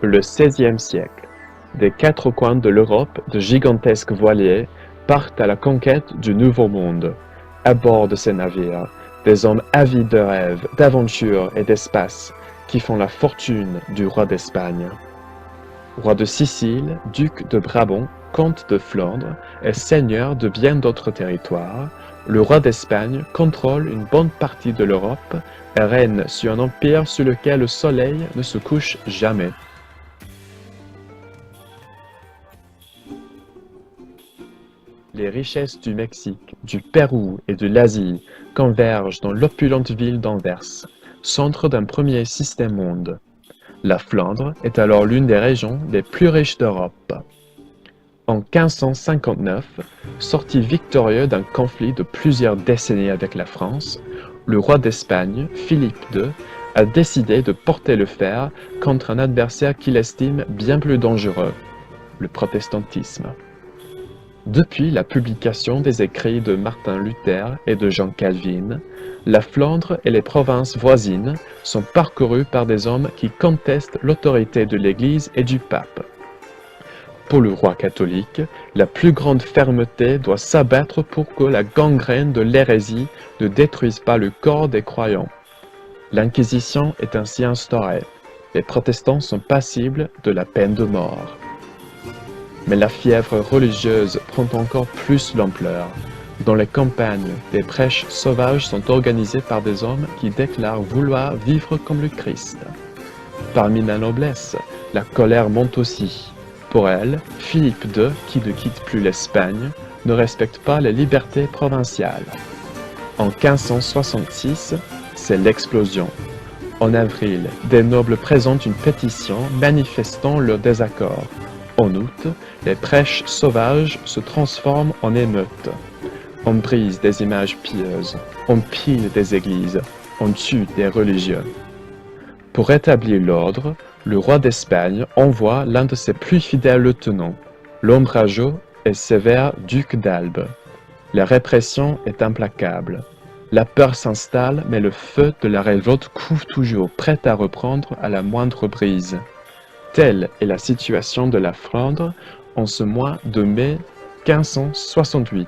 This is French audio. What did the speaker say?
Le XVIe siècle. Des quatre coins de l'Europe, de gigantesques voiliers partent à la conquête du Nouveau Monde. À bord de ces navires, des hommes avides de rêves, d'aventures et d'espace qui font la fortune du roi d'Espagne. Roi de Sicile, duc de Brabant, comte de Flandre et seigneur de bien d'autres territoires, le roi d'Espagne contrôle une bonne partie de l'Europe et règne sur un empire sur lequel le soleil ne se couche jamais. Les richesses du Mexique, du Pérou et de l'Asie convergent dans l'opulente ville d'Anvers, centre d'un premier système monde. La Flandre est alors l'une des régions les plus riches d'Europe. En 1559, sorti victorieux d'un conflit de plusieurs décennies avec la France, le roi d'Espagne, Philippe II, a décidé de porter le fer contre un adversaire qu'il estime bien plus dangereux, le protestantisme. Depuis la publication des écrits de Martin Luther et de Jean Calvin, la Flandre et les provinces voisines sont parcourues par des hommes qui contestent l'autorité de l'Église et du pape. Pour le roi catholique, la plus grande fermeté doit s'abattre pour que la gangrène de l'hérésie ne détruise pas le corps des croyants. L'Inquisition est ainsi instaurée. Les protestants sont passibles de la peine de mort. Mais la fièvre religieuse prend encore plus l'ampleur. Dans les campagnes, des prêches sauvages sont organisés par des hommes qui déclarent vouloir vivre comme le Christ. Parmi la noblesse, la colère monte aussi. Pour elle, Philippe II, qui ne quitte plus l'Espagne, ne respecte pas les libertés provinciales. En 1566, c'est l'explosion. En avril, des nobles présentent une pétition manifestant leur désaccord. En août, les prêches sauvages se transforment en émeutes. On brise des images pieuses, on pille des églises, on tue des religieux. Pour rétablir l'ordre, le roi d'Espagne envoie l'un de ses plus fidèles lieutenants, l'ombrageux et sévère duc d'Albe. La répression est implacable. La peur s'installe, mais le feu de la révolte couve toujours, prêt à reprendre à la moindre brise. Telle est la situation de la Flandre en ce mois de mai 1568.